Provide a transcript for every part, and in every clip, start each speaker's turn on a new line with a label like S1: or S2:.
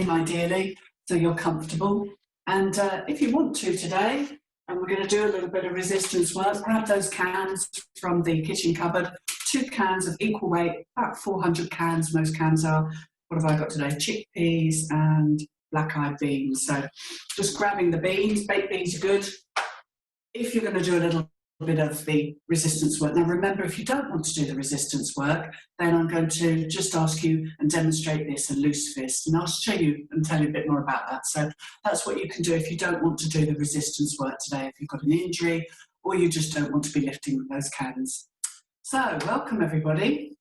S1: ideally, so you're comfortable. And if you want to today, and we're going to do a little bit of resistance work, grab those cans from the kitchen cupboard, 2 cans of equal weight, about 400 cans, most cans are. What have I got today? Chickpeas and black-eyed beans. So just grabbing the beans, baked beans are good. If you're going to do a little bit of the resistance work. Now remember, if you don't want to do the resistance work, then I'm going to just ask you and demonstrate this, a loose fist, and I'll show you and tell you a bit more about that. So that's what you can do if you don't want to do the resistance work today, if you've got an injury or you just don't want to be lifting with those cans. So welcome everybody.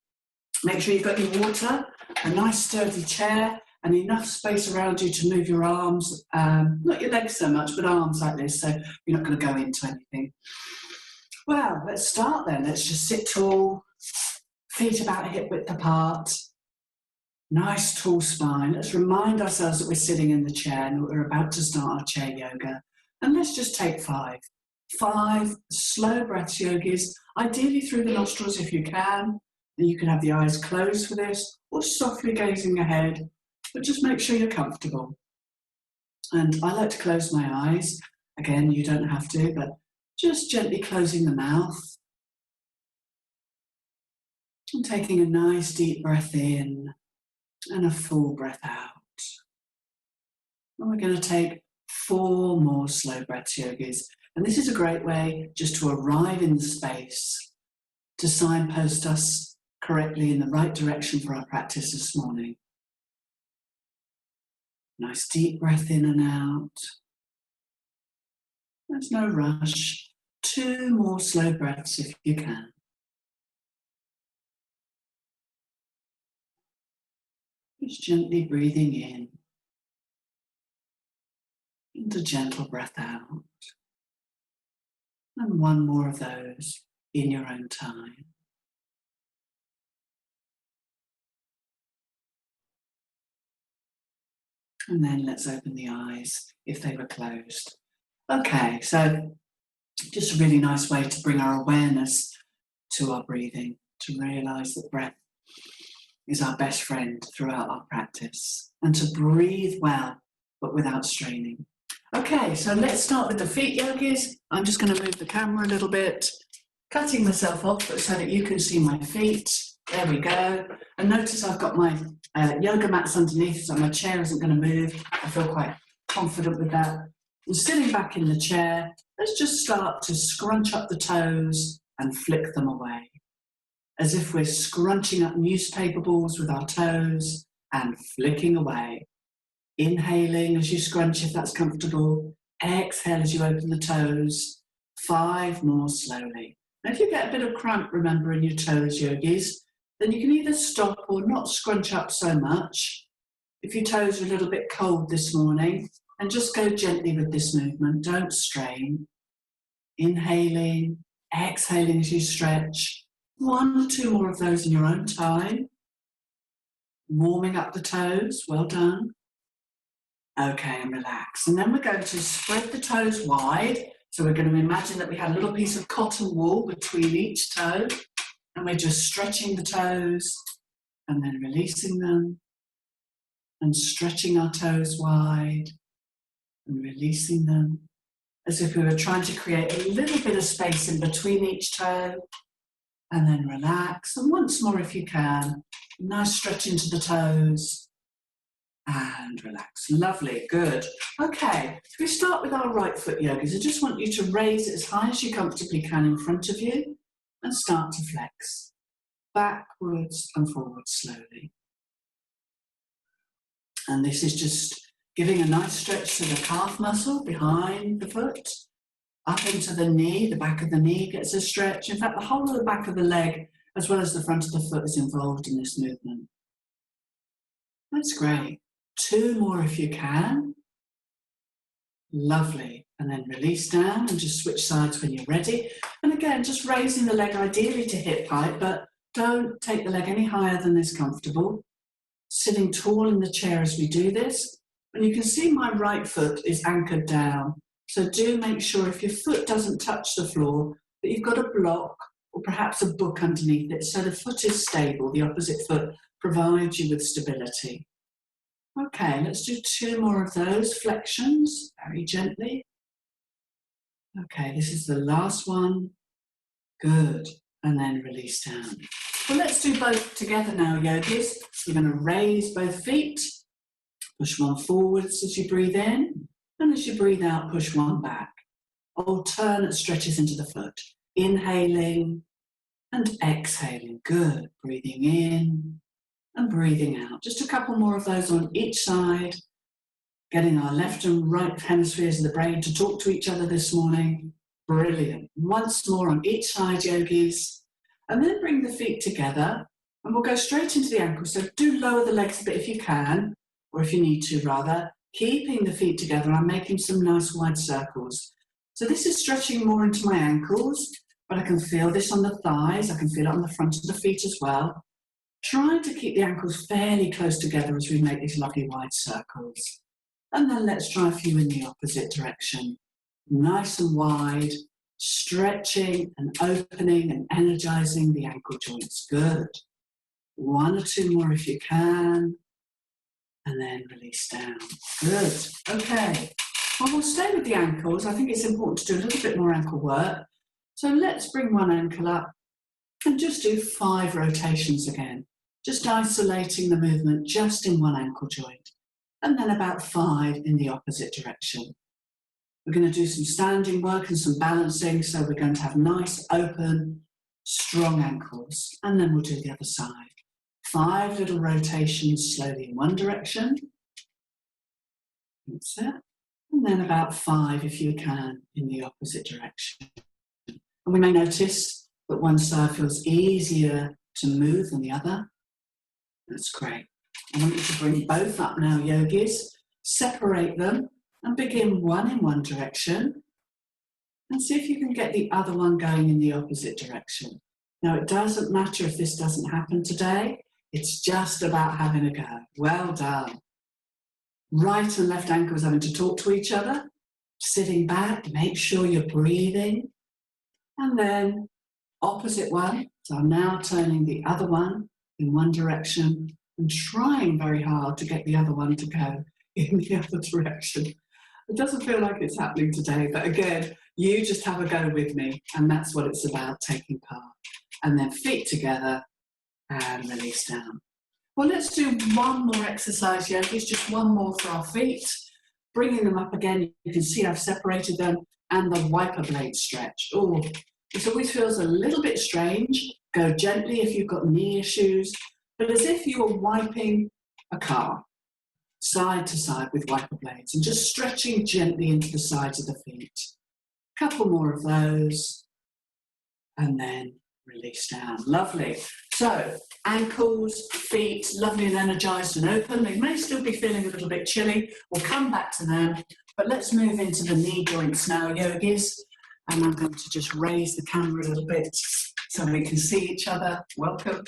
S1: Make sure you've got your water, a nice sturdy chair and enough space around you to move your arms, not your legs so much, but arms like this, so you're not going to go into anything. Well, let's start then. Let's just sit tall, feet about hip width apart, nice tall spine. Let's remind ourselves that we're sitting in the chair and that we're about to start our chair yoga. And let's just take 5. 5 slow breaths, yogis, ideally through the nostrils if you can. And you can have the eyes closed for this or softly gazing ahead, but just make sure you're comfortable. And I like to close my eyes. Again, you don't have to, but just gently closing the mouth and taking a nice deep breath in and a full breath out. And we're going to take 4 more slow breaths, yogis. And this is a great way just to arrive in the space to signpost us correctly in the right direction for our practice this morning. Nice deep breath in and out. There's no rush. 2 more slow breaths if you can. Just gently breathing in and a gentle breath out. And 1 more of those in your own time. And then let's open the eyes if they were closed. Okay, so just a really nice way to bring our awareness to our breathing, to realise that breath is our best friend throughout our practice, and to breathe well, but without straining. Okay, so let's start with the feet, yogis. I'm just going to move the camera a little bit, cutting myself off so that you can see my feet. There we go. And notice I've got my yoga mats underneath, so my chair isn't going to move. I feel quite confident with that. And sitting back in the chair, let's just start to scrunch up the toes and flick them away. As if we're scrunching up newspaper balls with our toes and flicking away. Inhaling as you scrunch if that's comfortable. Exhale as you open the toes. 5 more slowly. Now if you get a bit of cramp, remember, in your toes, yogis, then you can either stop or not scrunch up so much. If your toes are a little bit cold this morning, and just go gently with this movement, don't strain. Inhaling, exhaling as you stretch. 1 or 2 more of those in your own time. Warming up the toes, well done. Okay, and relax. And then we're going to spread the toes wide. So we're going to imagine that we had a little piece of cotton wool between each toe. And we're just stretching the toes and then releasing them. And stretching our toes wide. And releasing them as if we were trying to create a little bit of space in between each toe, and then relax. And once more if you can, nice stretch into the toes and relax. Lovely, good. Okay, so we start with our right foot, yogis. I just want you to raise it as high as you comfortably can in front of you and start to flex backwards and forwards slowly. And this is just giving a nice stretch to the calf muscle behind the foot, up into the knee, the back of the knee gets a stretch. In fact, the whole of the back of the leg, as well as the front of the foot, is involved in this movement. That's great. 2 more if you can. Lovely. And then release down and just switch sides when you're ready. And again, just raising the leg ideally to hip height, but don't take the leg any higher than is comfortable. Sitting tall in the chair as we do this. And you can see my right foot is anchored down. So do make sure if your foot doesn't touch the floor, that you've got a block or perhaps a book underneath it so the foot is stable. The opposite foot provides you with stability. Okay, let's do 2 more of those flexions, very gently. Okay, this is the last one. Good. And then release down. Well, let's do both together now, yogis. You're going to raise both feet, push one forwards as you breathe in, and as you breathe out, push one back. Alternate stretches into the foot. Inhaling and exhaling. Good. Breathing in and breathing out. Just a couple more of those on each side. Getting our left and right hemispheres of the brain to talk to each other this morning. Brilliant. Once more on each side, yogis. And then bring the feet together and we'll go straight into the ankles. So do lower the legs a bit if you can, or if you need to rather. Keeping the feet together, I'm making some nice wide circles. So this is stretching more into my ankles, but I can feel this on the thighs. I can feel it on the front of the feet as well. Trying to keep the ankles fairly close together as we make these lovely wide circles. And then let's try a few in the opposite direction. Nice and wide, stretching and opening and energizing the ankle joints. Good. 1 or 2 more if you can. And then release down. Good. Okay. Well, we'll stay with the ankles. I think it's important to do a little bit more ankle work. So let's bring one ankle up and just do 5 rotations again. Just isolating the movement just in one ankle joint. And then about 5 in the opposite direction. We're going to do some standing work and some balancing, so we're going to have nice, open, strong ankles. And then we'll do the other side. 5 little rotations slowly in one direction. That's it. And then about 5, if you can, in the opposite direction. And we may notice that one side feels easier to move than the other. That's great. I want you to bring both up now, yogis. Separate them and begin one in one direction. And see if you can get the other one going in the opposite direction. Now, it doesn't matter if this doesn't happen today. It's just about having a go. Well done. Right and left ankles having to talk to each other. Sitting back, make sure you're breathing. And then opposite one. So I'm now turning the other one in one direction and trying very hard to get the other one to go in the other direction. It doesn't feel like it's happening today, but again, you just have a go with me, and that's what it's about, taking part. And then feet together and release down. Well, let's do one more exercise, yogis, just one more for our feet. Bringing them up again, you can see I've separated them, and the wiper blade stretch. Oh, it always feels a little bit strange. Go gently if you've got knee issues, but as if you were wiping a car, side to side with wiper blades, and just stretching gently into the sides of the feet. A couple more of those, and then release down. Lovely. So, ankles, feet, lovely and energized and open. They may still be feeling a little bit chilly. We'll come back to them, but let's move into the knee joints now, yogis. And I'm going to just raise the camera a little bit so we can see each other. Welcome.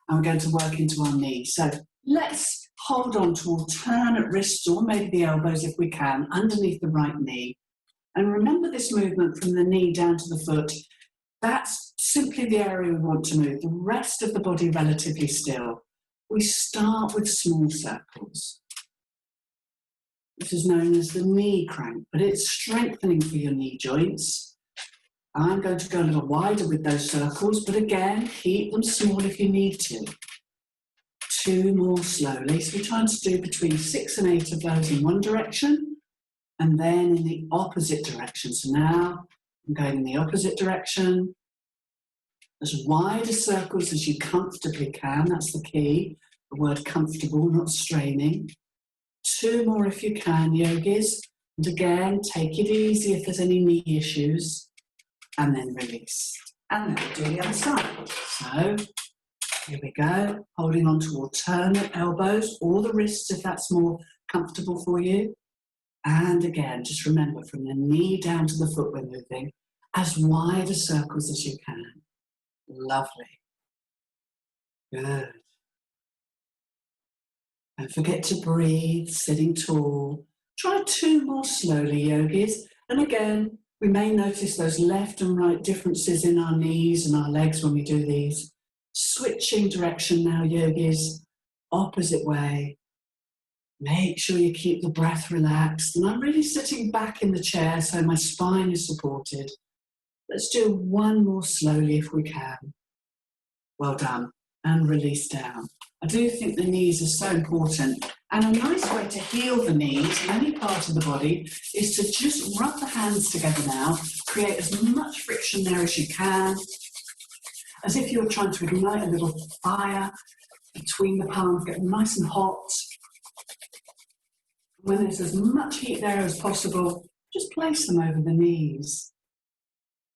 S1: And we're going to work into our knees. So let's hold on to alternate wrists or maybe the elbows if we can, underneath the right knee. And remember this movement from the knee down to the foot. That's simply the area we want to move. The rest of the body relatively still. We start with small circles. This is known as the knee crank, but it's strengthening for your knee joints. I'm going to go a little wider with those circles, but again, keep them small if you need to. 2 more slowly. So we're trying to do between 6 and 8 of those in one direction, and then in the opposite direction. So now I'm going in the opposite direction. As wide a circles as you comfortably can. That's the key. The word comfortable, not straining. 2 more if you can, yogis. And again, take it easy if there's any knee issues. And then release. And then we'll do the other side. So, here we go. Holding on to alternate elbows or the wrists if that's more comfortable for you. And again, just remember from the knee down to the foot we're moving. As wide a circles as you can. Lovely. Good. Don't forget to breathe, sitting tall. Try 2 more slowly, yogis. And again, we may notice those left and right differences in our knees and our legs when we do these. Switching direction now, yogis. Opposite way. Make sure you keep the breath relaxed. And I'm really sitting back in the chair so my spine is supported. Let's do one more slowly if we can. Well done. And release down. I do think the knees are so important. And a nice way to heal the knees in any part of the body is to just rub the hands together now. Create as much friction there as you can. As if you're trying to ignite a little fire between the palms. Get them nice and hot. When there's as much heat there as possible, just place them over the knees.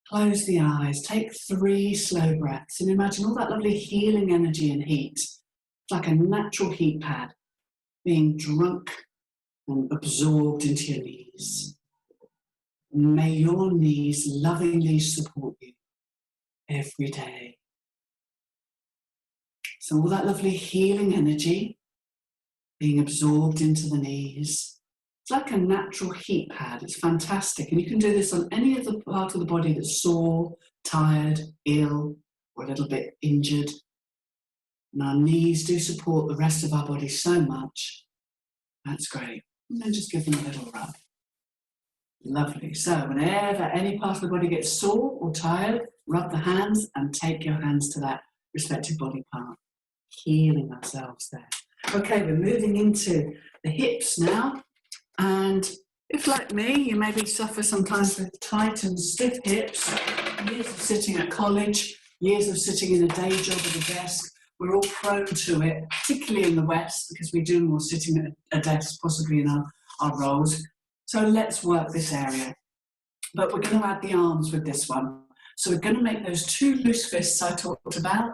S1: Close the eyes, take 3 slow breaths and imagine all that lovely healing energy and heat. It's like a natural heat pad being drunk and absorbed into your knees. May your knees lovingly support you every day. So all that lovely healing energy being absorbed into the knees. It's like a natural heat pad. It's fantastic. And you can do this on any other part of the body that's sore, tired, ill, or a little bit injured. And our knees do support the rest of our body so much. That's great. And then just give them a little rub. Lovely. So whenever any part of the body gets sore or tired, rub the hands and take your hands to that respective body part. Healing ourselves there. Okay, we're moving into the hips now. And if, like me, you maybe suffer sometimes with tight and stiff hips, years of sitting at college, years of sitting in a day job at a desk, we're all prone to it, particularly in the West, because we do more sitting at a desk, possibly in our roles. So let's work this area. But we're going to add the arms with this one. So we're going to make those 2 loose fists I talked about,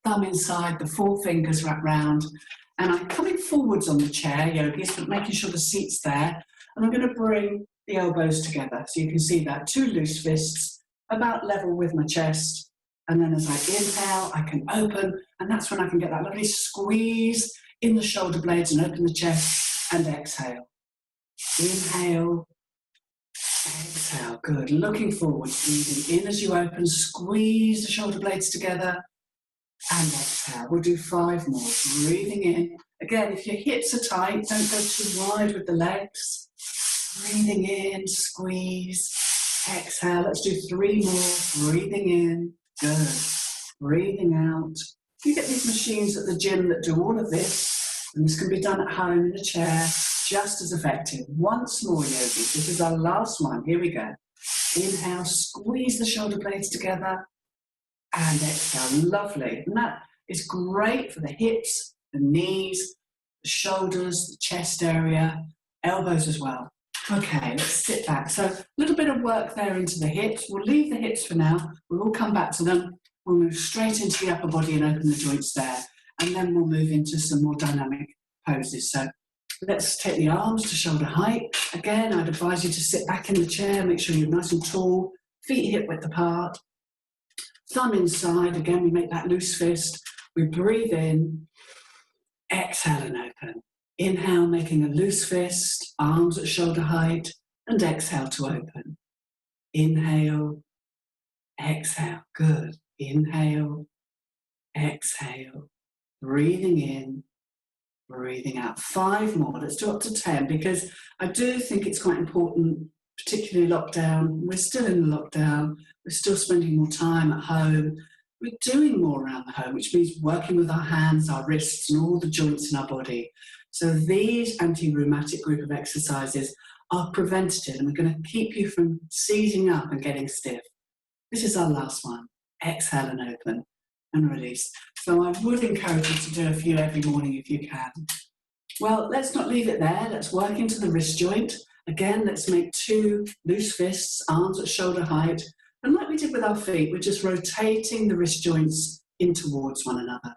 S1: thumb inside, the 4 fingers wrap round. And I'm coming forwards on the chair, yogis, but making sure the seat's there. And I'm going to bring the elbows together. So you can see that 2 loose fists, about level with my chest. And then as I inhale, I can open. And that's when I can get that lovely squeeze in the shoulder blades and open the chest. And exhale. Inhale. Exhale. Good. Looking forward. Breathing in as you open. Squeeze the shoulder blades together. And exhale. We'll do 5 more. Breathing in. Again, if your hips are tight, don't go too wide with the legs. Breathing in, squeeze. Exhale. Let's do 3 more. Breathing in. Good. Breathing out. You get these machines at the gym that do all of this, and this can be done at home in a chair, just as effective. Once more, yogis. This is our last one. Here we go. Inhale. Squeeze the shoulder blades together. And exhale, lovely. And that is great for the hips, the knees, the shoulders, the chest area, elbows as well. Okay, let's sit back. So a little bit of work there into the hips. We'll leave the hips for now. We'll come back to them. We'll move straight into the upper body and open the joints there. And then we'll move into some more dynamic poses. So let's take the arms to shoulder height. Again, I'd advise you to sit back in the chair. Make sure you're nice and tall. Feet hip width apart. Thumb inside, again, we make that loose fist. We breathe in, exhale and open. Inhale, making a loose fist, arms at shoulder height, and exhale to open. Inhale, exhale, good. Inhale, exhale, breathing in, breathing out. 5 more, let's do up to 10, because I do think it's quite important, particularly lockdown. We're still in the lockdown. We're still spending more time at home. We're doing more around the home, which means working with our hands, our wrists, and all the joints in our body. So these anti-rheumatic group of exercises are preventative, and we're going to keep you from seizing up and getting stiff. This is our last one. Exhale and open and release. So I would encourage you to do a few every morning if you can. Well, let's not leave it there. Let's work into the wrist joint. Again, let's make 2 loose fists, arms at shoulder height. And like we did with our feet, we're just rotating the wrist joints in towards one another.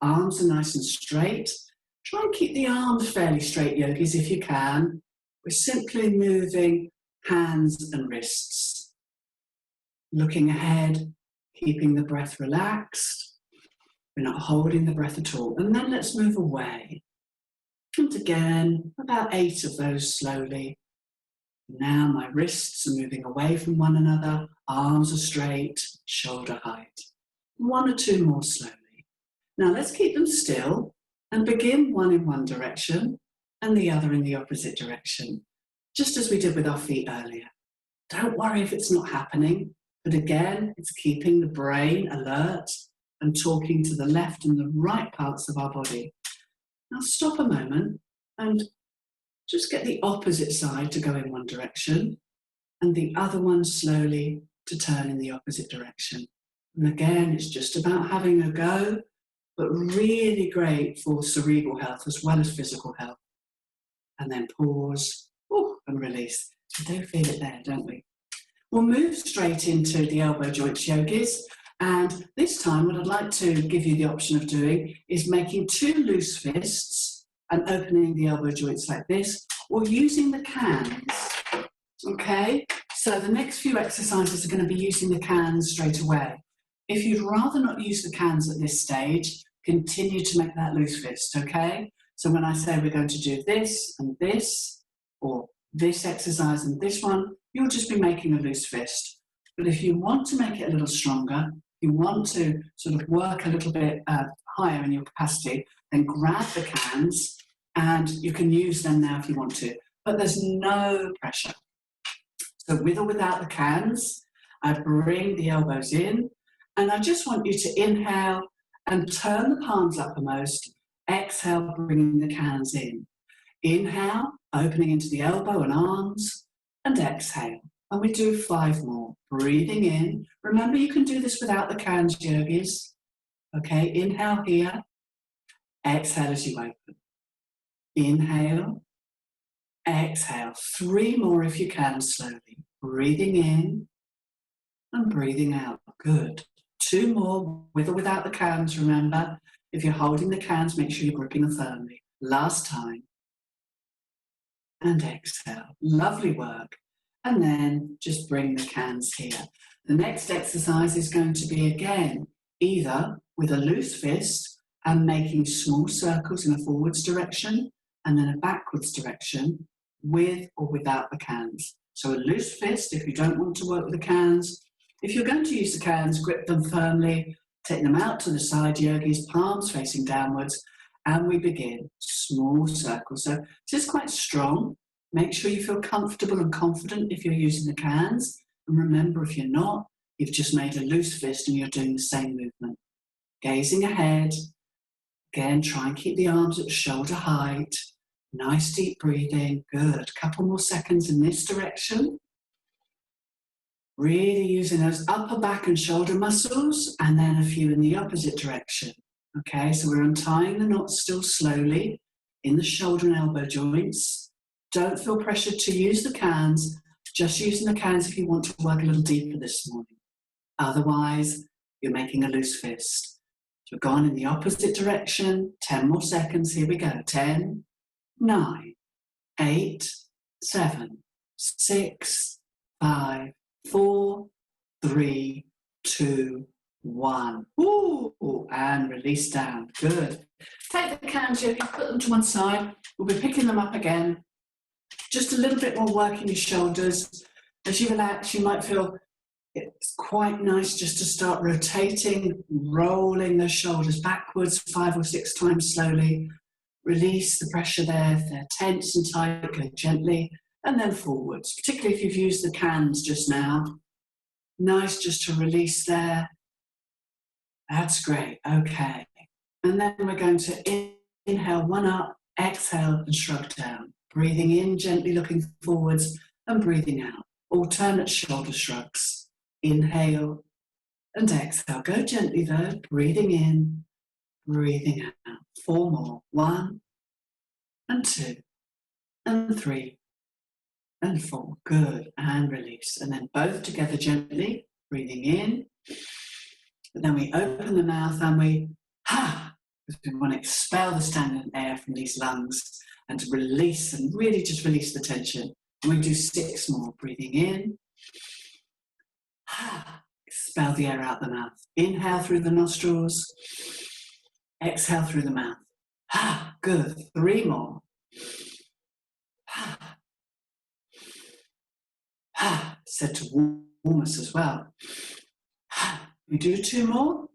S1: Arms are nice and straight. Try and keep the arms fairly straight, yogis, if you can. We're simply moving hands and wrists. Looking ahead, keeping the breath relaxed. We're not holding the breath at all. And then let's move away. And again, about 8 of those slowly. Now my wrists are moving away from one another, arms are straight, shoulder height. 1 or 2 more slowly. Now let's keep them still and begin one in one direction and the other in the opposite direction, just as we did with our feet earlier. Don't worry if it's not happening, but again, it's keeping the brain alert and talking to the left and the right parts of our body. Now stop a moment and just get the opposite side to go in one direction and the other one slowly to turn in the opposite direction. And again, it's just about having a go, but really great for cerebral health as well as physical health. And then pause, and release. We do feel it there, don't we? We'll move straight into the elbow joints, yogis. And this time, what I'd like to give you the option of doing is making 2 loose fists and opening the elbow joints like this, or using the cans. Okay? So the next few exercises are going to be using the cans straight away. If you'd rather not use the cans at this stage, continue to make that loose fist, okay? So when I say we're going to do this and this, or this exercise and this one, you'll just be making a loose fist. But if you want to make it a little stronger, you want to sort of work a little bit higher in your capacity, then grab the cans and you can use them now if you want to. But there's no pressure. So with or without the cans, I bring the elbows in and I just want you to inhale and turn the palms uppermost. Exhale, bringing the cans in. Inhale, opening into the elbow and arms, and exhale. And we do 5 more. Breathing in. Remember, you can do this without the cans, yogis. Okay, inhale here. Exhale as you open. Inhale. Exhale. 3 more if you can, slowly. Breathing in and breathing out. Good. 2 more, with or without the cans, remember. If you're holding the cans, make sure you're gripping them firmly. Last time. And exhale. Lovely work. And then just bring the cans here. The next exercise is going to be, again, either with a loose fist and making small circles in a forwards direction and then a backwards direction, with or without the cans. So a loose fist if you don't want to work with the cans. If you're going to use the cans, grip them firmly, take them out to the side, yogis, palms facing downwards, and we begin. Small circles. So this is quite strong. Make sure you feel comfortable and confident if you're using the cans. And remember, if you're not, you've just made a loose fist and you're doing the same movement. Gazing ahead. Again, try and keep the arms at shoulder height. Nice deep breathing. Good. Couple more seconds in this direction. Really using those upper back and shoulder muscles, and then a few in the opposite direction. Okay, so we're untying the knots still slowly in the shoulder and elbow joints. Don't feel pressured to use the cans, just using the cans if you want to work a little deeper this morning. Otherwise, you're making a loose fist. So we've gone in the opposite direction, 10 more seconds, here we go. 10, 9, 8, 7, 6, 5, 4, 3, 2, 1. Ooh, and release down. Good. Take the cans, you put them to one side. We'll be picking them up again. Just a little bit more work in your shoulders. As you relax, you might feel it's quite nice just to start rotating, rolling those shoulders backwards 5 or 6 times slowly. Release the pressure there. If they're tense and tight, go gently. And then forwards, particularly if you've used the cans just now. Nice just to release there. That's great. Okay. And then we're going to inhale, 1 up, exhale and shrug down. Breathing in, gently looking forwards and breathing out. Alternate shoulder shrugs. Inhale and exhale. Go gently though. Breathing in, breathing out. 4 more. 1 and 2 and 3 and 4. Good. And release. And then both together gently. Breathing in. And then we open the mouth and we because we want to expel the stagnant air from these lungs and to release and really just release the tension. And we do 6 more. Breathing in. Expel the air out the mouth. Inhale through the nostrils. Exhale through the mouth. Good. 3 more. Said to warm us as well. We do 2 more.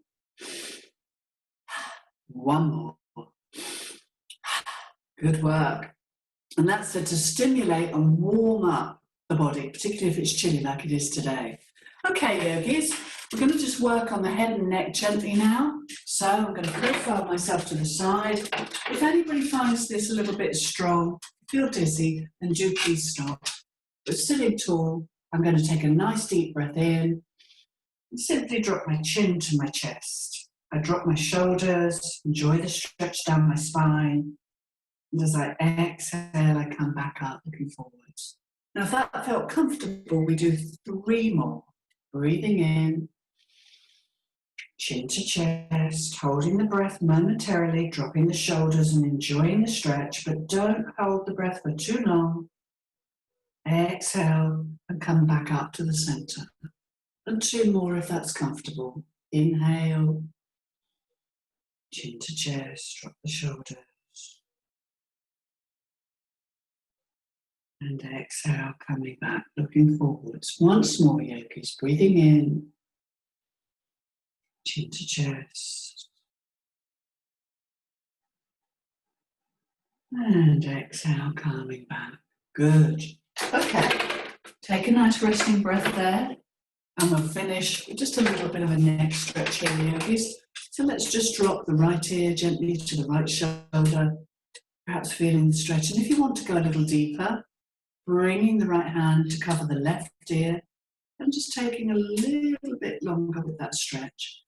S1: 1 more. Good work. And that's to stimulate and warm up the body, particularly if it's chilly like it is today. Okay, yogis, we're going to just work on the head and neck gently now. So I'm going to profile myself to the side. If anybody finds this a little bit strong, feel dizzy, then do please stop. But sitting tall, I'm going to take a nice deep breath in and simply drop my chin to my chest. I drop my shoulders, enjoy the stretch down my spine. And as I exhale, I come back up, looking forwards. Now, if that felt comfortable, we do 3 more. Breathing in, chin to chest, holding the breath momentarily, dropping the shoulders and enjoying the stretch, but don't hold the breath for too long. Exhale and come back up to the center. And 2 more if that's comfortable. Inhale, chin to chest, drop the shoulders. And exhale, coming back, looking forwards. Once more, yogis. Breathing in, chin to chest. And exhale, coming back. Good. Okay. Take a nice resting breath there. And we'll finish with just a little bit of a neck stretch here, yogis. So let's just drop the right ear gently to the right shoulder, perhaps feeling the stretch. And if you want to go a little deeper, bringing the right hand to cover the left ear and just taking a little bit longer with that stretch.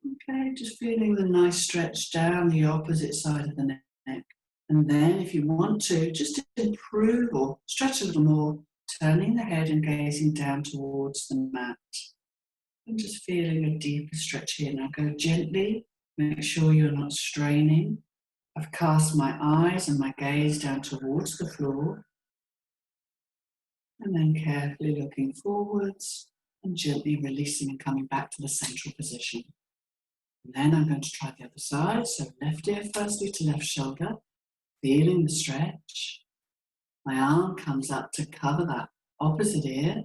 S1: Okay, just feeling the nice stretch down the opposite side of the neck. And then if you want to, just improve or stretch a little more, turning the head and gazing down towards the mat. And just feeling a deeper stretch here. Now go gently, make sure you're not straining. I've cast my eyes and my gaze down towards the floor. And then carefully looking forwards and gently releasing and coming back to the central position. And then I'm going to try the other side. So left ear firstly to left shoulder, feeling the stretch. My arm comes up to cover that opposite ear.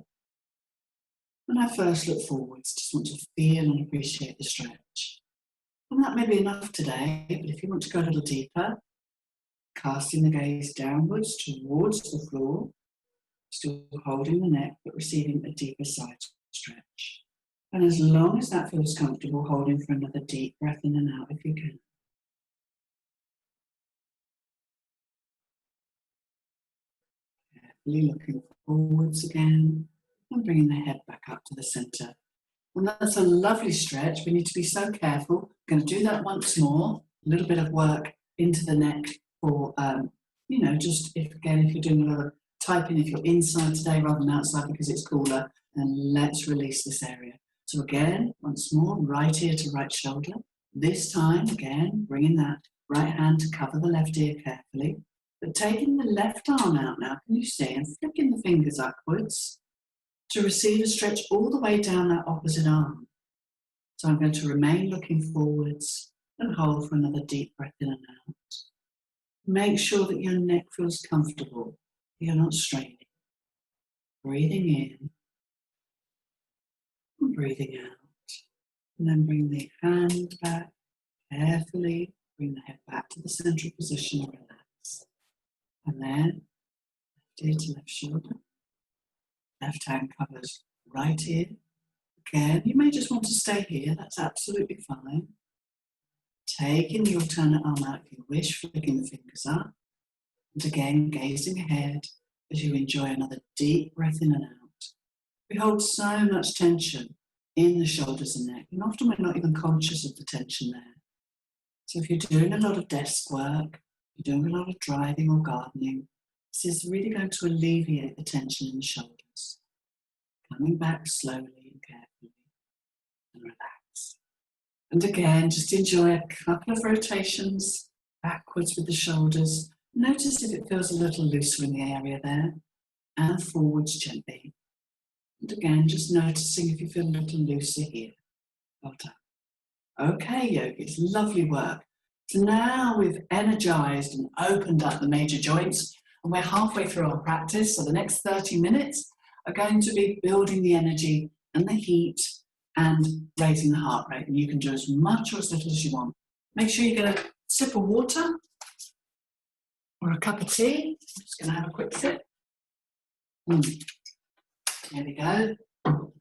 S1: And I first look forwards, just want to feel and appreciate the stretch. And that may be enough today, but if you want to go a little deeper, casting the gaze downwards towards the floor, still holding the neck, but receiving a deeper side stretch. And as long as that feels comfortable, holding for another deep breath in and out if you can. Carefully looking forwards again and bringing the head back up to the center. And that's a lovely stretch. We need to be so careful. We're going to do that once more. A little bit of work into the neck for, just if you're doing a lot of typing, if you're inside today rather than outside because it's cooler, and let's release this area. So again, once more, right ear to right shoulder. This time, again, bringing that right hand to cover the left ear carefully, but taking the left arm out now, can you see, and flicking the fingers upwards to receive a stretch all the way down that opposite arm. So I'm going to remain looking forwards and hold for another deep breath in and out. Make sure that your neck feels comfortable. You're not straining. Breathing in and breathing out. And then bring the hand back carefully. Bring the head back to the central position and relax. And then left ear to left shoulder. Left hand covers right ear. Again, you may just want to stay here. That's absolutely fine. Taking the alternate arm out if you wish, flicking the fingers up. And again, gazing ahead as you enjoy another deep breath in and out. We hold so much tension in the shoulders and neck, and often we're not even conscious of the tension there. So if you're doing a lot of desk work, you're doing a lot of driving or gardening, this is really going to alleviate the tension in the shoulders. Coming back slowly and carefully and relax. And again, just enjoy a couple of rotations backwards with the shoulders. Notice if it feels a little looser in the area there, and forwards gently. And again, just noticing if you feel a little looser here. Well done. Okay, yogis, lovely work. So now we've energized and opened up the major joints, and we're halfway through our practice. So the next 30 minutes are going to be building the energy and the heat and raising the heart rate. And you can do as much or as little as you want. Make sure you get a sip of water. or a cup of tea. I'm just going to have a quick sip. There we go.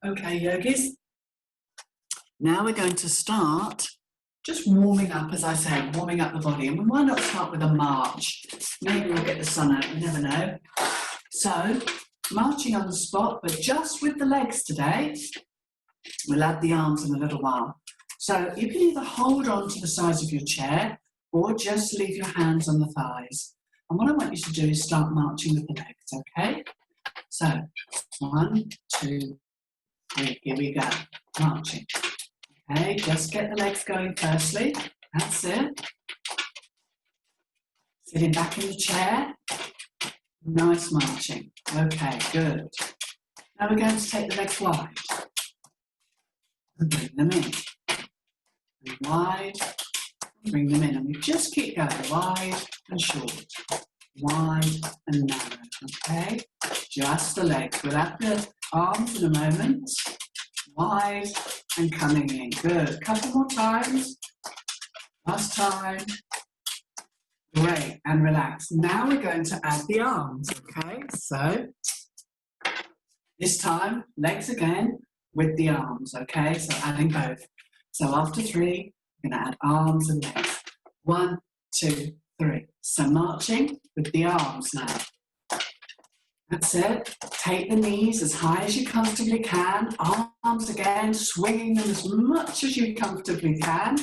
S1: Okay, yogis. Now we're going to start just warming up, as I said, warming up the body. And why not start with a march? Maybe we'll get the sun out, you never know. So, marching on the spot, but just with the legs today. We'll add the arms in a little while. So you can either hold on to the sides of your chair or just leave your hands on the thighs. And what I want you to do is start marching with the legs, okay? So, 1, 2, 3, here we go, marching. Okay, just get the legs going firstly, that's it. Sitting back in the chair, nice marching. Okay, good. Now we're going to take the legs wide and bring them in. And wide, and bring them in. And we just keep going, wide and short, wide and narrow, okay? Just the legs. We'll add the arms in a moment. Wide and coming in. Good. Couple more times. Last time. Great. And relax. Now we're going to add the arms, okay? So, this time, legs again with the arms, okay? So adding both. So after 3, we're going to add arms and legs. 1, 2, 3. So marching with the arms now. That's it. Take the knees as high as you comfortably can. Arms again, swinging them as much as you comfortably can.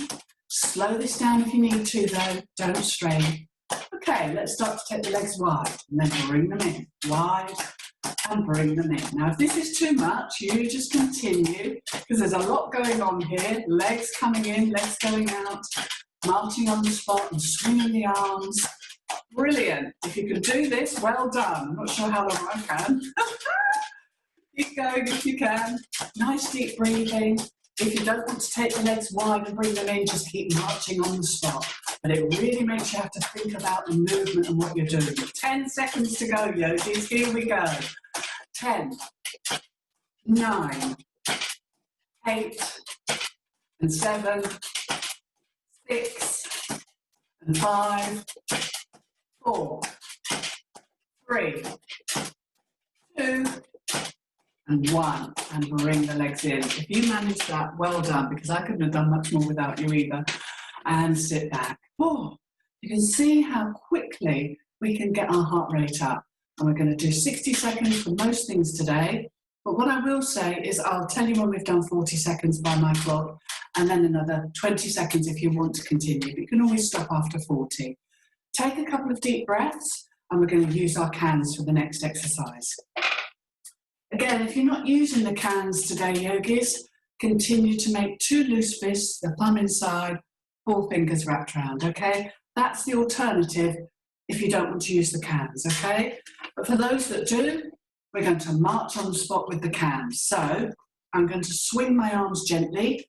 S1: Slow this down if you need to though. Don't strain. Okay, let's start to take the legs wide and then bring them in. Wide and bring them in. Now if this is too much, you just continue because there's a lot going on here. Legs coming in, legs going out. Marching on the spot and swinging the arms. Brilliant. If you can do this, well done. I'm not sure how long I can. Keep going if you can. Nice deep breathing. If you don't want to take the legs wide and bring them in, just keep marching on the spot. But it really makes you have to think about the movement and what you're doing. 10 seconds to go, yogis. Here we go. 10, 9, 8, and 7, 6, and 5, 4, 3, 2, and 1. And bring the legs in. If you manage that, well done, because I couldn't have done much more without you either. And sit back. Oh, you can see how quickly we can get our heart rate up. And we're going to do 60 seconds for most things today. But what I will say is I'll tell you when we've done 40 seconds by my clock, and then another 20 seconds if you want to continue. But you can always stop after 40. Take a couple of deep breaths, and we're going to use our cans for the next exercise. Again, if you're not using the cans today, yogis, continue to make 2 loose fists, the thumb inside, 4 fingers wrapped around, okay? That's the alternative if you don't want to use the cans, okay? But for those that do, we're going to march on the spot with the cans. So I'm going to swing my arms gently,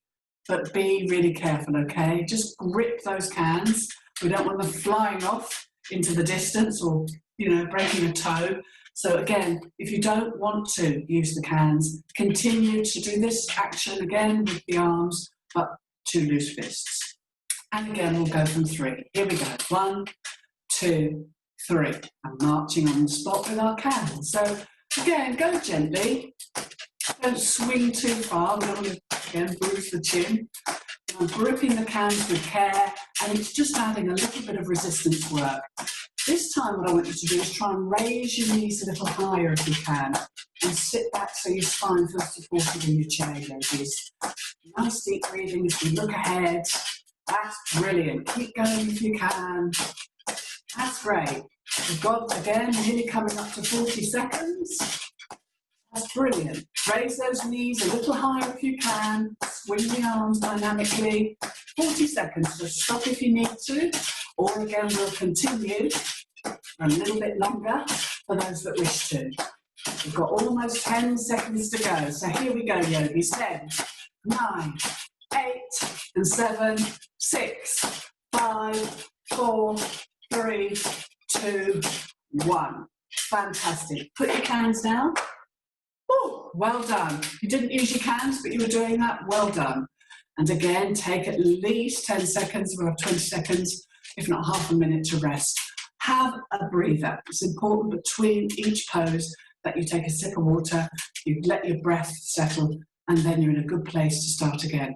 S1: but be really careful, okay? Just grip those cans. We don't want them flying off into the distance or, breaking a toe. So again, if you don't want to use the cans, continue to do this action again with the arms, but 2 loose fists. And again, we'll go from 3. Here we go. 1, 2, 3. I'm marching on the spot with our cans. So again, go gently. Don't swing too far. We don't want to, again, bruise the chin. I'm gripping the cans with care, and it's just adding a little bit of resistance work. This time what I want you to do is try and raise your knees a little higher if you can, and sit back so your spine feels supported in your chair, yogis. Nice deep breathing as we look ahead. That's brilliant. Keep going if you can. That's great. We've got, again, nearly coming up to 40 seconds. That's brilliant. Raise those knees a little higher if you can. Swing the arms dynamically. 40 seconds. So stop if you need to. Or again, we'll continue a little bit longer for those that wish to. We've got almost 10 seconds to go. So here we go, yogis. 10, 9, 8, and 7, 6, 5, 4, 3, 2, 1. Fantastic. Put your cans down. Oh, well done. You didn't use your cans, but you were doing that. Well done. And again, take at least 10 seconds. We'll have 20 seconds, if not half a minute to rest. have a breather. It's important between each pose that you take a sip of water, you let your breath settle, and then you're in a good place to start again.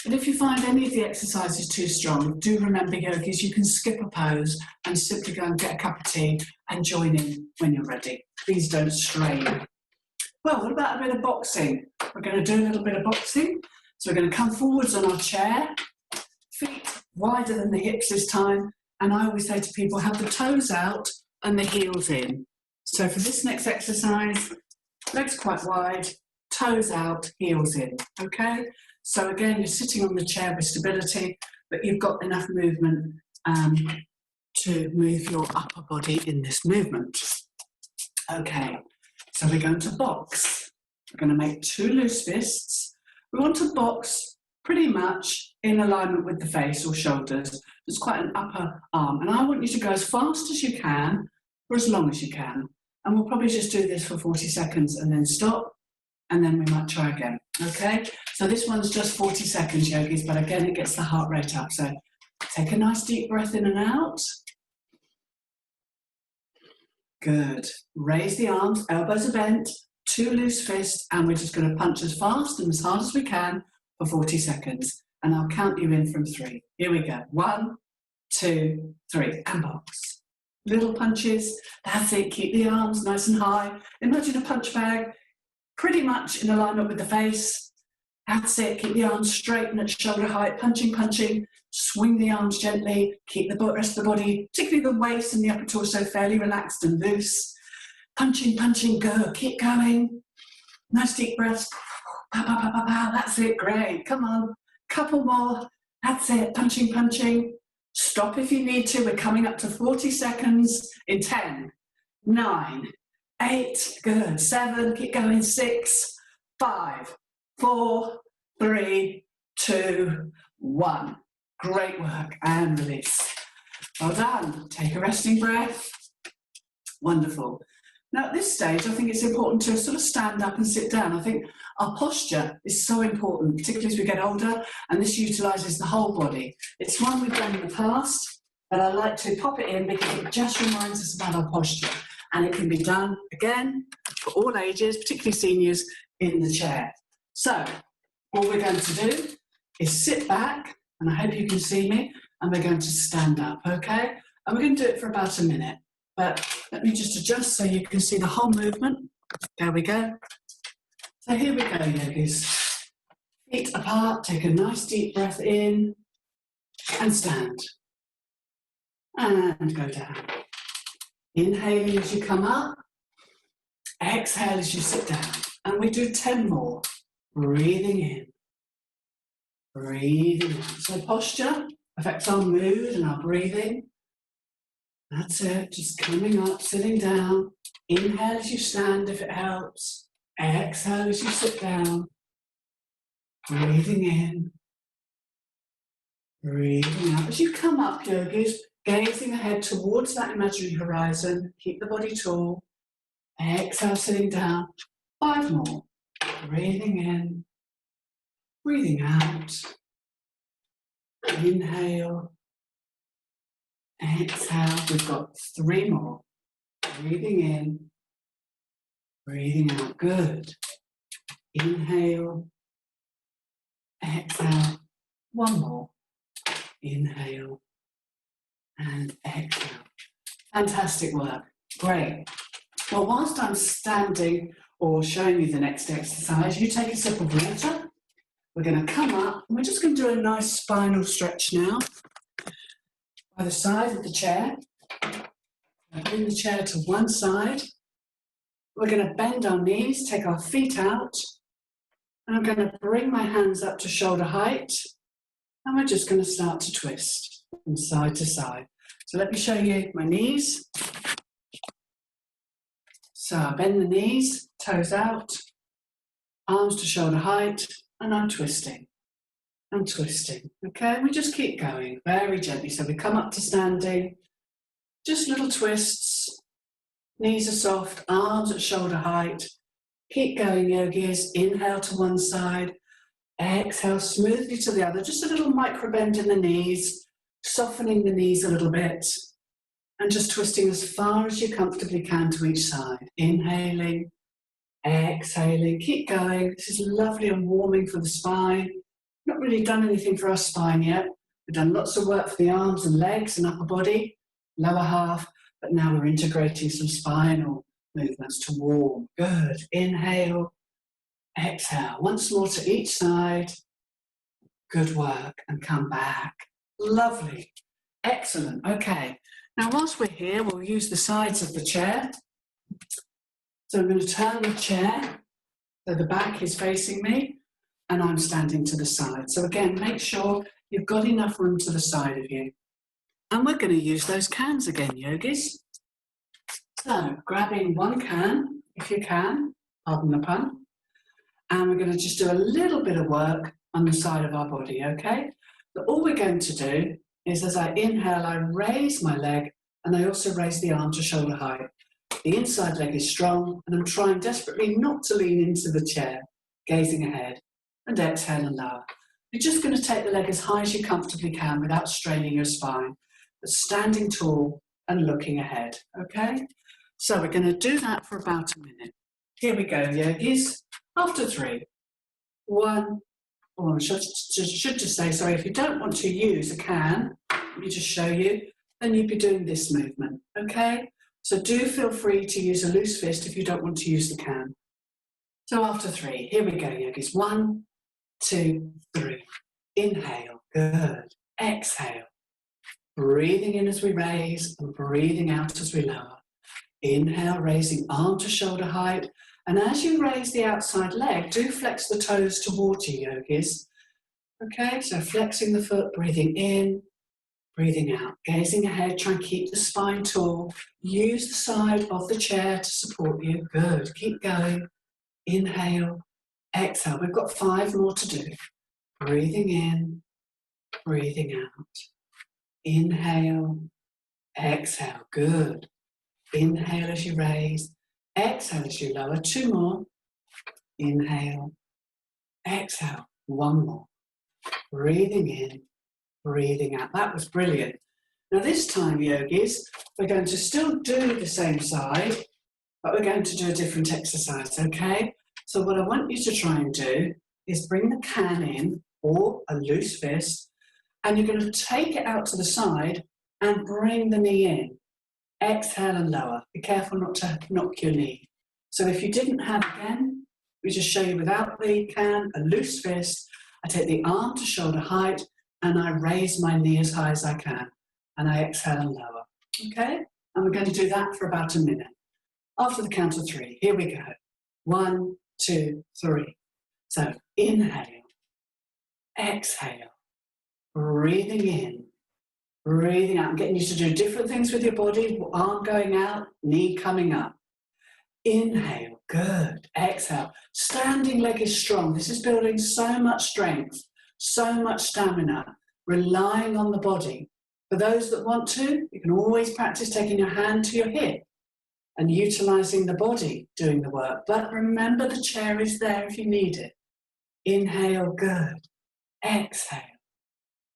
S1: And if you find any of the exercises too strong, do remember, yogis, you can skip a pose and simply go and get a cup of tea and join in when you're ready. Please don't strain. Well, what about a bit of boxing? We're going to do a little bit of boxing. So we're going to come forwards on our chair, feet wider than the hips this time. And I always say to people, have the toes out and the heels in. So for this next exercise, legs quite wide, toes out, heels in, okay? So again, you're sitting on the chair with stability, but you've got enough movement to move your upper body in this movement. Okay, so we're going to box. We're going to make 2 loose fists. We want to box pretty much in alignment with the face or shoulders. It's quite an upper arm. And I want you to go as fast as you can for as long as you can. And we'll probably just do this for 40 seconds and then stop. And then we might try again, okay? So this one's just 40 seconds, yogis, but again, it gets the heart rate up. So take a nice deep breath in and out. Good. Raise the arms, elbows are bent, 2 loose fists, and we're just going to punch as fast and as hard as we can for 40 seconds. And I'll count you in from 3. Here we go. 1, 2, 3, and box. Little punches. That's it. Keep the arms nice and high. Imagine a punch bag. Pretty much in alignment with the face. That's it. Keep the arms straight and at shoulder height. Punching, punching. Swing the arms gently. Keep the rest of the body, particularly the waist and the upper torso, fairly relaxed and loose. Punching, punching. Go. Keep going. Nice deep breaths. Pow, pow, pow, pow, pow. That's it. Great. Come on. Couple more. That's it. Punching, punching. Stop if you need to. We're coming up to 40 seconds in 10, 9, 8, good, 7, keep going, 6, 5, 4, 3, 2, 1. Great work, and release. Well done. Take a resting breath. Wonderful. Now at this stage, I think it's important to sort of stand up and sit down. I think our posture is so important, particularly as we get older, and this utilises the whole body. It's one we've done in the past, but I like to pop it in because it just reminds us about our posture. And it can be done, again, for all ages, particularly seniors, in the chair. So, what we're going to do is sit back, and I hope you can see me, and we're going to stand up, okay? And we're going to do it for about a minute. But let me just adjust so you can see the whole movement. There we go. So here we go, yogis. Feet apart, take a nice deep breath in, and stand. And go down. Inhaling as you come up, exhale as you sit down. And we do 10 more. Breathing in, breathing out. So posture affects our mood and our breathing. That's it, just coming up, sitting down. Inhale as you stand if it helps. Exhale as you sit down. Breathing in, breathing out. As you come up, yogis, gazing ahead towards that imaginary horizon. Keep the body tall. Exhale, sitting down. 5 more. Breathing in. Breathing out. Inhale. Exhale. We've got 3 more. Breathing in. Breathing out. Good. Inhale. Exhale. 1 more. Inhale. And exhale. Fantastic work. Great. Well, whilst I'm standing or showing you the next exercise, you take a sip of water. We're going to come up and we're just going to do a nice spinal stretch now. By the side of the chair. Bring the chair to one side. We're going to bend our knees, take our feet out. And I'm going to bring my hands up to shoulder height. And we're just going to start to twist from side to side. So let me show you my knees. So I bend the knees, toes out, arms to shoulder height, and I'm twisting. I'm twisting. Okay, and we just keep going very gently. So we come up to standing, just little twists. Knees are soft, arms at shoulder height. Keep going, yogis. Inhale to one side. Exhale smoothly to the other. Just a little micro bend in the knees, softening the knees a little bit. And just twisting as far as you comfortably can to each side. Inhaling, exhaling, keep going. This is lovely and warming for the spine. Not really done anything for our spine yet. We've done lots of work for the arms and legs and upper body, lower half, but now we're integrating some spinal movements to warm. Good. Inhale, exhale. Once more to each side. Good work. And come back. Lovely. Excellent. Okay. Now, whilst we're here, we'll use the sides of the chair. So I'm going to turn the chair so the back is facing me and I'm standing to the side. So again, make sure you've got enough room to the side of you. And we're going to use those cans again, yogis. So grabbing one can, if you can, pardon the pun, and we're going to just do a little bit of work on the side of our body, okay? But all we're going to do is as I inhale, I raise my leg and I also raise the arm to shoulder height. The inside leg is strong and I'm trying desperately not to lean into the chair, gazing ahead, and exhale and lower. You're just going to take the leg as high as you comfortably can without straining your spine, but standing tall and looking ahead, okay? So we're going to do that for about a minute. Here we go, yogis. After 3, 1, oh, I should just say, sorry, if you don't want to use a can, let me just show you, then you'd be doing this movement, okay? So do feel free to use a loose fist if you don't want to use the can. So after 3, here we go, yogis. 1, 2, 3. Inhale, good. Exhale. Breathing in as we raise and breathing out as we lower. Inhale, raising arm to shoulder height. And as you raise the outside leg, do flex the toes towards you, yogis. Okay, so flexing the foot, breathing in, breathing out. Gazing ahead, try and keep the spine tall. Use the side of the chair to support you. Good, keep going. Inhale, exhale. We've got 5 more to do. Breathing in, breathing out. Inhale, exhale. Good. Inhale as you raise. Exhale as you lower. 2 more. Inhale. Exhale. 1 more. Breathing in. Breathing out. That was brilliant. Now this time, yogis, we're going to still do the same side, but we're going to do a different exercise, okay? So what I want you to try and do is bring the can in, or a loose fist, and you're going to take it out to the side and bring the knee in. Exhale and lower. Be careful not to knock your knee. So if you didn't have, again, we just show you without the can, a loose fist. I take the arm to shoulder height and I raise my knee as high as I can. And I exhale and lower. Okay? And we're going to do that for about a minute. After the count of 3, here we go. 1, 2, 3. So inhale, exhale, breathing in, breathing out. I'm getting you to do different things with your body. Arm going out, knee coming up. Inhale, good. Exhale. Standing leg is strong. This is building so much strength, so much stamina, relying on the body. For those that want to, you can always practice taking your hand to your hip and utilising the body doing the work. But remember, the chair is there if you need it. Inhale, good. Exhale.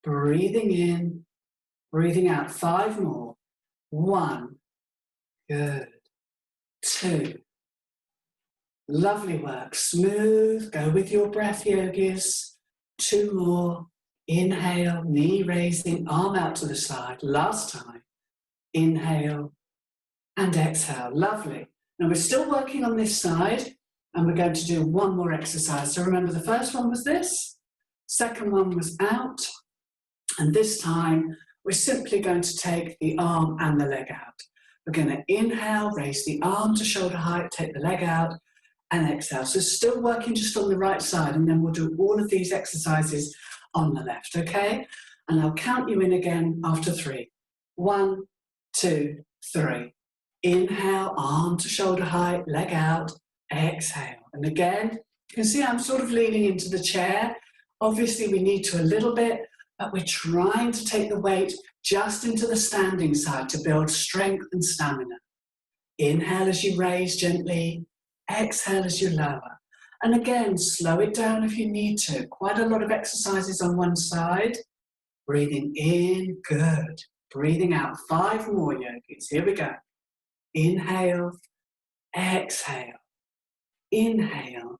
S1: Breathing in, breathing out. 5 more. 1. Good. 2. Lovely work. Smooth. Go with your breath, yogis. 2 more. Inhale, knee raising, arm out to the side. Last time. Inhale and exhale. Lovely. Now we're still working on this side and we're going to do 1 more exercise. So remember, the first one was this. Second one was out. And this time we're simply going to take the arm and the leg out. We're going to inhale, raise the arm to shoulder height, take the leg out, and exhale. So still working just on the right side, and then we'll do all of these exercises on the left, okay? And I'll count you in again after 3. 1, 2, 3. Inhale, arm to shoulder height, leg out, exhale. And again, you can see I'm sort of leaning into the chair. Obviously, we need to a little bit, but we're trying to take the weight just into the standing side to build strength and stamina. Inhale as you raise gently, exhale as you lower. And again, slow it down if you need to. Quite a lot of exercises on one side. Breathing in, good. breathing out. 5 more, yogis. Here we go. Inhale, exhale. Inhale,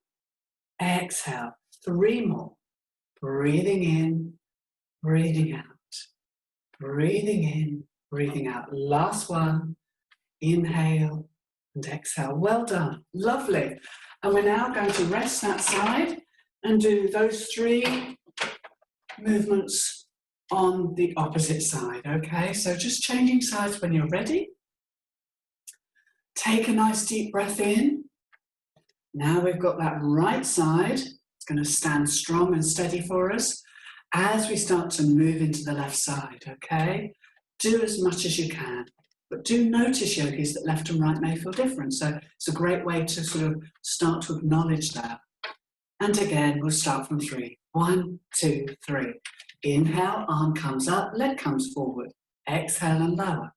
S1: exhale. 3 more. Breathing in, breathing out. Breathing in, breathing out. Last one. Inhale and exhale. Well done. Lovely. And we're now going to rest that side and do those 3 movements on the opposite side. Okay, so just changing sides when you're ready. Take a nice deep breath in. Now we've got that right side. It's going to stand strong and steady for us as we start to move into the left side, okay? Do as much as you can, but do notice, yogis, that left and right may feel different. So it's a great way to sort of start to acknowledge that. And again, we'll start from 3. 1, 2, 3. Inhale, arm comes up, leg comes forward. Exhale and lower.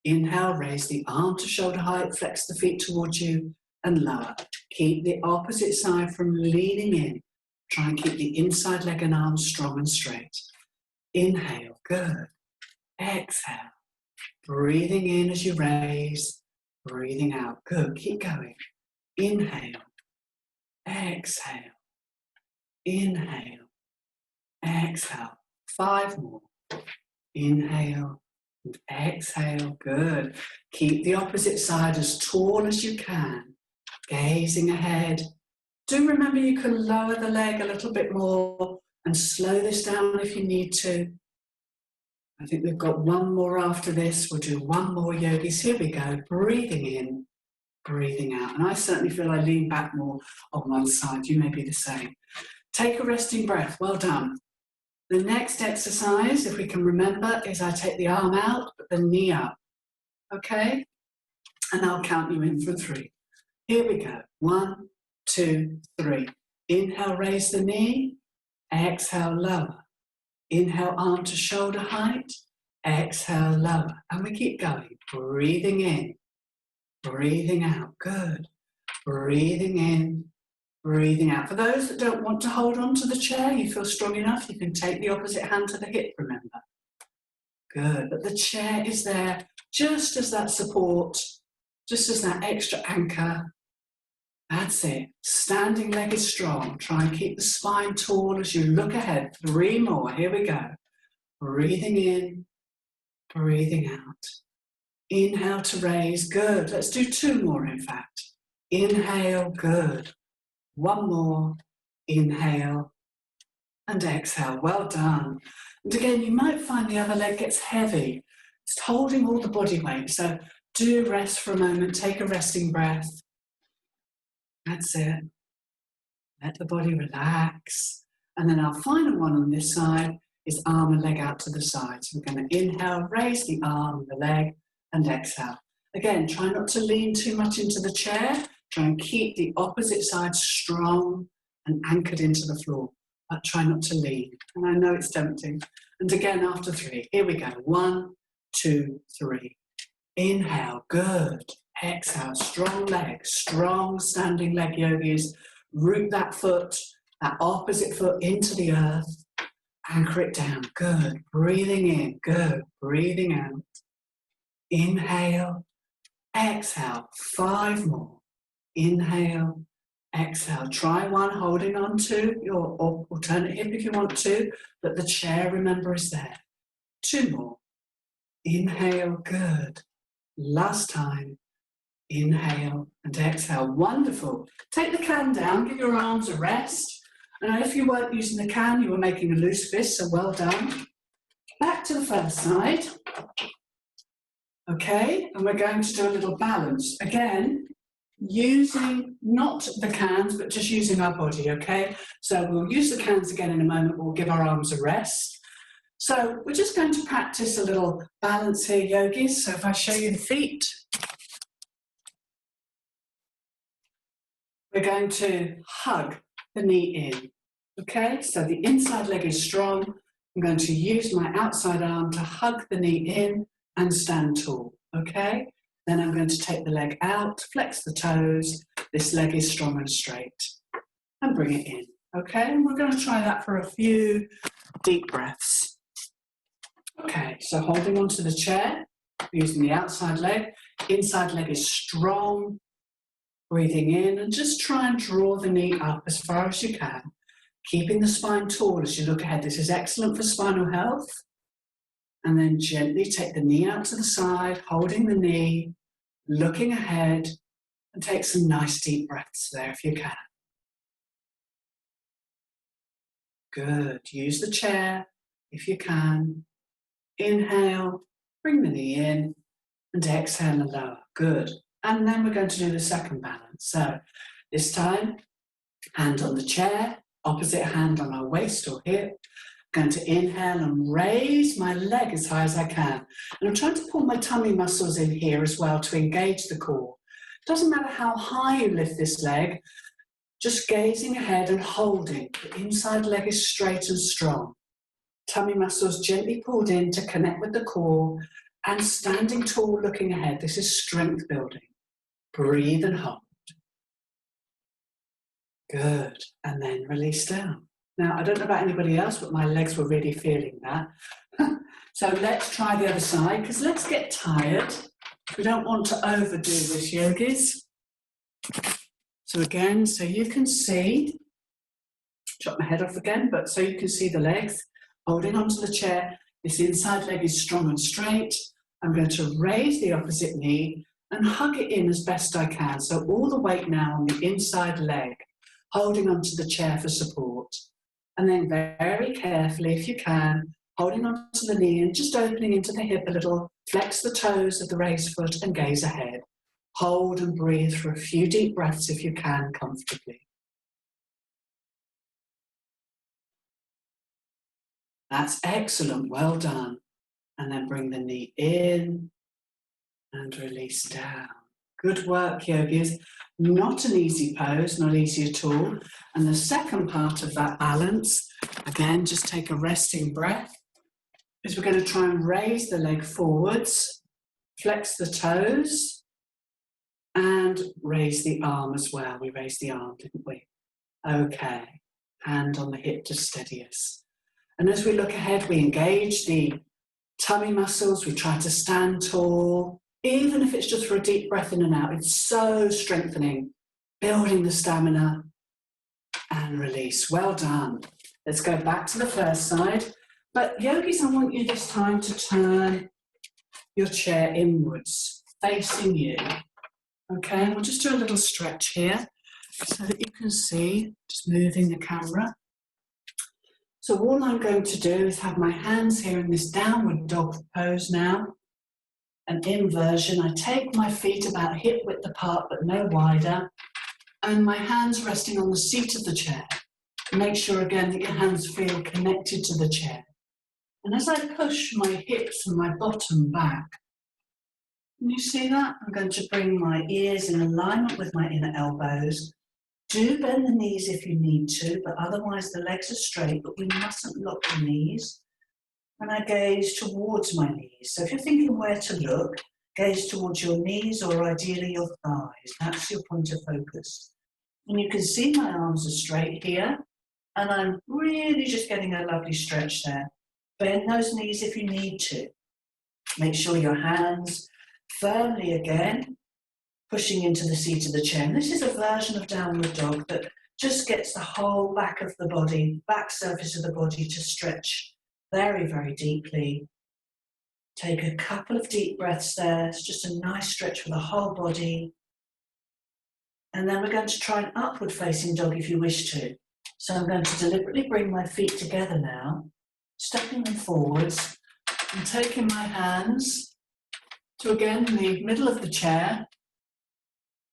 S1: Inhale, raise the arm to shoulder height, flex the feet towards you and lower. Keep the opposite side from leaning in. Try and keep the inside leg and arm strong and straight. Inhale, good. Exhale. Breathing in as you raise, breathing out. Good, keep going. Inhale, exhale, inhale, exhale. 5 more. Inhale and exhale, good. Keep the opposite side as tall as you can, gazing ahead. Do remember you can lower the leg a little bit more and slow this down if you need to. I think we've got 1 more after this. We'll do 1 more, yogis. Here we go. Breathing in, breathing out. And I certainly feel I lean back more on one side. You may be the same. Take a resting breath. Well done. The next exercise, if we can remember, is I take the arm out, but the knee up. Okay? And I'll count you in for 3. Here we go. 1, 2, 3. Inhale, raise the knee. Exhale, lower. Inhale, arm to shoulder height. Exhale, lower. And we keep going. Breathing in. Breathing out. Good. Breathing in. Breathing out. For those that don't want to hold on to the chair, you feel strong enough, you can take the opposite hand to the hip, remember. Good. But the chair is there just as that support, just as that extra anchor. That's it. Standing leg is strong. Try and keep the spine tall as you look ahead. 3 more. Here we go. Breathing in, breathing out. Inhale to raise. Good. Let's do 2 more, in fact. Inhale. Good. 1 more. Inhale and exhale. Well done. And again, you might find the other leg gets heavy. It's holding all the body weight. So do rest for a moment. Take a resting breath. That's it. Let the body relax. And then our final one on this side is arm and leg out to the side. So we're going to inhale, raise the arm, the leg, and exhale. Again, try not to lean too much into the chair. Try and keep the opposite side strong and anchored into the floor. But try not to lean. And I know it's tempting. And again, after 3. Here we go. 1, 2, 3. Inhale. Good. Exhale, strong leg, strong standing leg, yogis. Root that foot, that opposite foot into the earth. Anchor it down. Good. Breathing in. Good. Breathing out. Inhale. Exhale. 5 more. Inhale. Exhale. Try one holding on to your alternate hip if you want to, but the chair, remember, is there. 2 more. Inhale. Good. Last time. Inhale and exhale. Wonderful. Take the can down, give your arms a rest. And if you weren't using the can, you were making a loose fist, so well done. Back to the first side. Okay, and we're going to do a little balance. Again, using not the cans, but just using our body, okay? So we'll use the cans again in a moment, we'll give our arms a rest. So we're just going to practice a little balance here, yogis. So if I show you the feet, we're going to hug the knee in, okay? So the inside leg is strong. I'm going to use my outside arm to hug the knee in and stand tall, okay? Then I'm going to take the leg out, flex the toes. This leg is strong and straight. And bring it in, okay? And we're going to try that for a few deep breaths. Okay, so holding onto the chair, using the outside leg. Inside leg is strong. Breathing in and just try and draw the knee up as far as you can, keeping the spine tall as you look ahead. This is excellent for spinal health. And then gently take the knee out to the side, holding the knee, looking ahead, and take some nice deep breaths there if you can. Good. Use the chair if you can. Inhale, bring the knee in, and exhale and lower. Good. And then we're going to do the second balance. So this time, hand on the chair, opposite hand on our waist or hip. I'm going to inhale and raise my leg as high as I can. And I'm trying to pull my tummy muscles in here as well to engage the core. It doesn't matter how high you lift this leg, just gazing ahead and holding. The inside leg is straight and strong. Tummy muscles gently pulled in to connect with the core and standing tall looking ahead. This is strength building. Breathe and hold. Good. And then release down. Now, I don't know about anybody else, but my legs were really feeling that. So let's try the other side, because let's get tired. We don't want to overdo this, yogis. So again, so you can see, chop my head off again, but so you can see the legs holding onto the chair. This inside leg is strong and straight. I'm going to raise the opposite knee and hug it in as best I can. So all the weight now on the inside leg, holding onto the chair for support. And then very carefully, if you can, holding onto the knee and just opening into the hip a little, flex the toes of the raised foot and gaze ahead. Hold and breathe for a few deep breaths if you can, comfortably. That's excellent, well done. And then bring the knee in and release down. Good work, yogis. Not an easy pose, not easy at all. And the second part of that balance, again, just take a resting breath, is we're going to try and raise the leg forwards, flex the toes, and raise the arm as well. We raised the arm, didn't we? Okay, hand on the hip to steadiest. And as we look ahead, we engage the tummy muscles, we try to stand tall, even if it's just for a deep breath in and out. It's so strengthening, building the stamina, and release. Well done. Let's go back to the first side. But yogis, I want you this time to turn your chair inwards, facing you. Okay, we'll just do a little stretch here so that you can see, just moving the camera. So all I'm going to do is have my hands here in this downward dog pose now, an inversion. I take my feet about hip width apart but no wider, and my hands resting on the seat of the chair. Make sure again that your hands feel connected to the chair. And as I push my hips and my bottom back, can you see that? I'm going to bring my ears in alignment with my inner elbows. Do bend the knees if you need to, but otherwise the legs are straight, but we mustn't lock the knees. And I gaze towards my knees. So if you're thinking where to look, gaze towards your knees or ideally your thighs. That's your point of focus. And you can see my arms are straight here, and I'm really just getting a lovely stretch there. Bend those knees if you need to. Make sure your hands firmly again, pushing into the seat of the chair. And this is a version of downward dog that just gets the whole back of the body, back surface of the body to stretch very, very deeply. Take a couple of deep breaths there. It's just a nice stretch for the whole body. And then we're going to try an upward facing dog if you wish to. So I'm going to deliberately bring my feet together now, stepping them forwards and taking my hands to again the middle of the chair.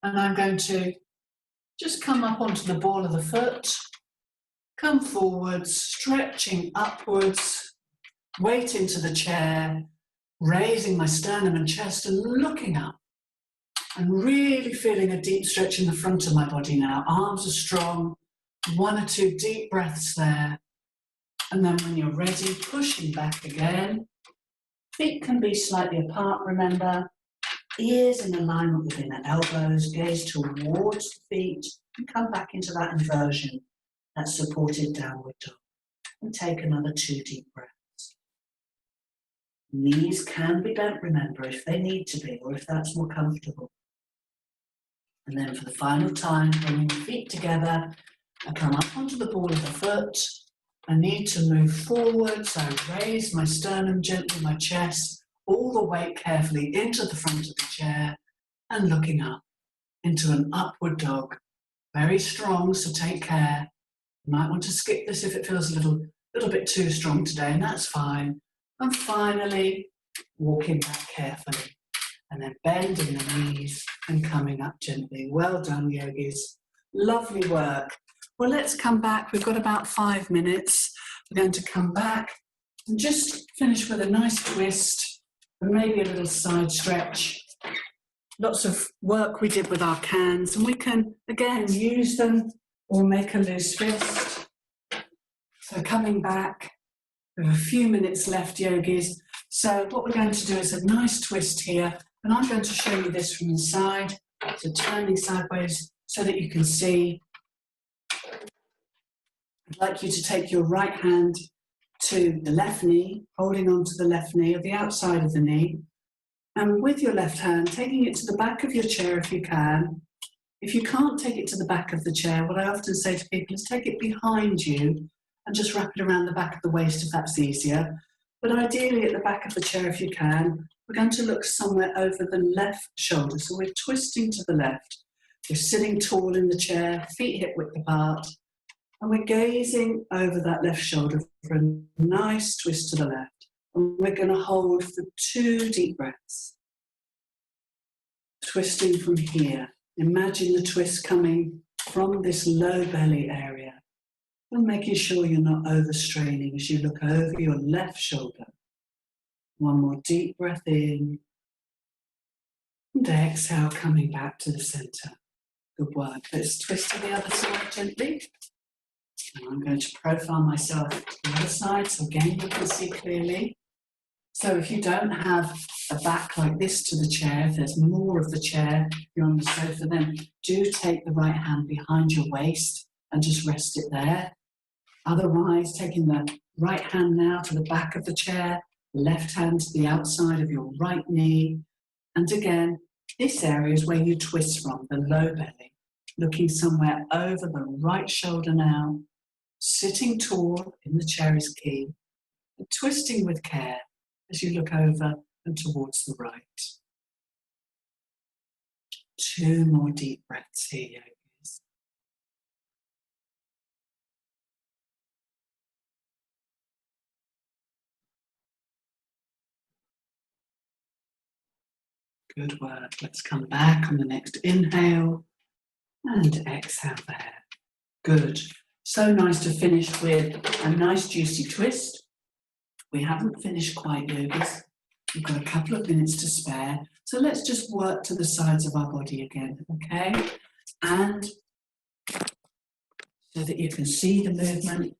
S1: And I'm going to just come up onto the ball of the foot, come forwards, stretching upwards, weight into the chair, raising my sternum and chest and looking up and really feeling a deep stretch in the front of my body now. Arms are strong, 1 or 2 deep breaths there. And then when you're ready, pushing back again. Feet can be slightly apart, remember. Ears in alignment with inner elbows, gaze towards the feet and come back into that inversion, that supported downward dog. And take another 2 deep breaths. Knees can be bent, remember, if they need to be, or if that's more comfortable. And then for the final time, bringing the feet together and come up onto the ball of the foot. I need to move forward, so I raise my sternum gently, my chest, all the weight carefully into the front of the chair and looking up into an upward dog. Very strong, so take care. You might want to skip this if it feels a little bit too strong today, and that's fine. And finally, walking back carefully. And then bending the knees and coming up gently. Well done, yogis. Lovely work. Well, let's come back. We've got about 5 minutes. We're going to come back and just finish with a nice twist and maybe a little side stretch. Lots of work we did with our cans, and we can, again, use them or make a loose fist. So coming back, we have a few minutes left, yogis. So what we're going to do is a nice twist here, and I'm going to show you this from the side. So turning sideways so that you can see. I'd like you to take your right hand to the left knee, holding on to the left knee or the outside of the knee. And with your left hand, taking it to the back of your chair if you can. If you can't take it to the back of the chair, what I often say to people is take it behind you and just wrap it around the back of the waist if that's easier. But ideally at the back of the chair if you can. We're going to look somewhere over the left shoulder. So we're twisting to the left. We're sitting tall in the chair, feet hip width apart. And we're gazing over that left shoulder for a nice twist to the left. And we're going to hold for 2 deep breaths. Twisting from here. Imagine the twist coming from this low belly area. And making sure you're not overstraining as you look over your left shoulder. One more deep breath in. And exhale, coming back to the center. Good work. Let's twist to the other side gently. And I'm going to profile myself to the other side, so again you can see clearly. So if you don't have a back like this to the chair, if there's more of the chair, you're on the sofa, then do take the right hand behind your waist and just rest it there. Otherwise, taking the right hand now to the back of the chair, left hand to the outside of your right knee. And again, this area is where you twist from, the low belly, looking somewhere over the right shoulder now, sitting tall in the Cherries key, and twisting with care as you look over and towards the right. 2 more deep breaths here, yogis. Good work. Let's come back on the next inhale and exhale there. Good. So nice to finish with a nice juicy twist. We haven't finished quite, yogis. We've got a couple of minutes to spare. So let's just work to the sides of our body again, okay? And so that you can see the movement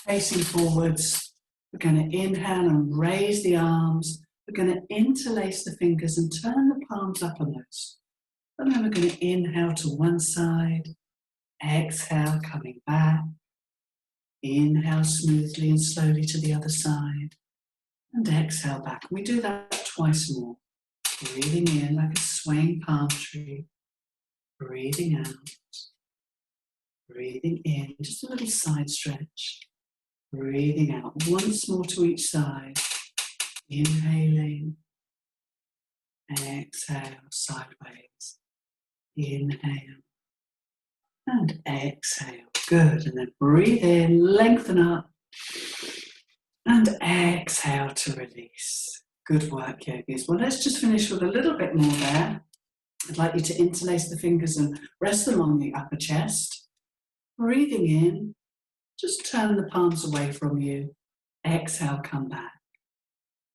S1: facing forwards. We're going to inhale and raise the arms. We're going to interlace the fingers and turn the palms uppermost. And then we're going to inhale to one side. Exhale, coming back. Inhale smoothly and slowly to the other side. And exhale back. We do that twice more. Breathing in like a swaying palm tree. Breathing out. Breathing in, just a little side stretch. Breathing out once more to each side. Inhaling. Exhale, sideways. Inhale. And exhale. Good. And then breathe in, lengthen up. And exhale to release. Good work, yogis. Well, let's just finish with a little bit more there. I'd like you to interlace the fingers and rest them on the upper chest. Breathing in, just turn the palms away from you. Exhale, come back.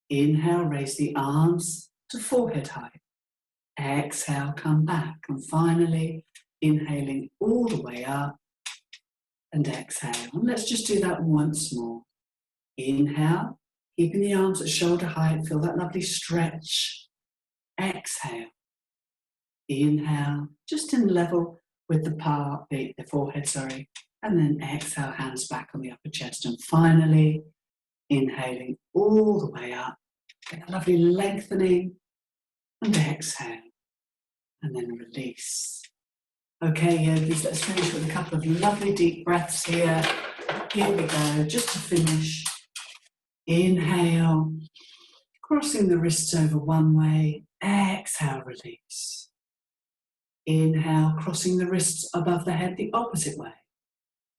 S1: Inhale, raise the arms to forehead height. Exhale, come back. And finally, inhaling all the way up. And exhale. And let's just do that once more. Inhale, keeping the arms at shoulder height. Feel that lovely stretch. Exhale. Inhale, just in level with the forehead, sorry. And then exhale, hands back on the upper chest. And finally, inhaling all the way up. Get a lovely lengthening, and exhale, and then release. Okay, yogis, let's finish with a couple of lovely deep breaths here. Here we go, just to finish. Inhale, crossing the wrists over one way. Exhale, release. Inhale, crossing the wrists above the head the opposite way.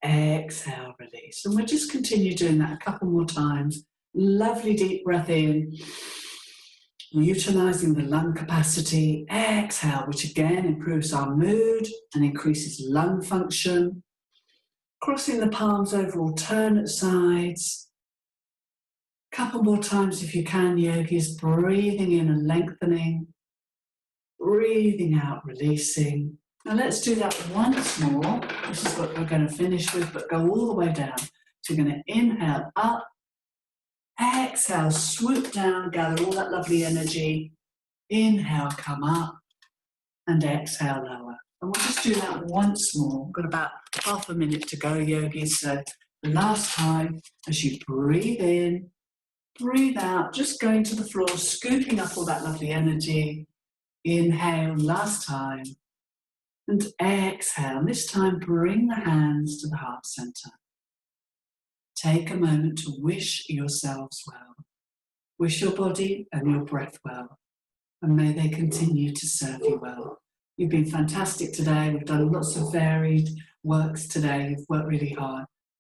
S1: Exhale, release. And we'll just continue doing that a couple more times. Lovely deep breath in, utilising the lung capacity. Exhale, which again improves our mood and increases lung function. Crossing the palms over alternate sides. Couple more times if you can, yogis. Breathing in and lengthening. Breathing out, releasing. Now let's do that once more. This is what we're going to finish with, but go all the way down. So we're going to inhale up. Exhale, swoop down, gather all that lovely energy. Inhale, come up, and exhale, lower. And we'll just do that once more. We've got about half a minute to go, yogis. So the last time, as you breathe in, breathe out, just going to the floor, scooping up all that lovely energy. Inhale, last time, and exhale. And this time, bring the hands to the heart center. Take a moment to wish yourselves well. Wish your body and your breath well, and may they continue to serve you well. You've been fantastic today. We've done lots of varied works today. You've worked really hard.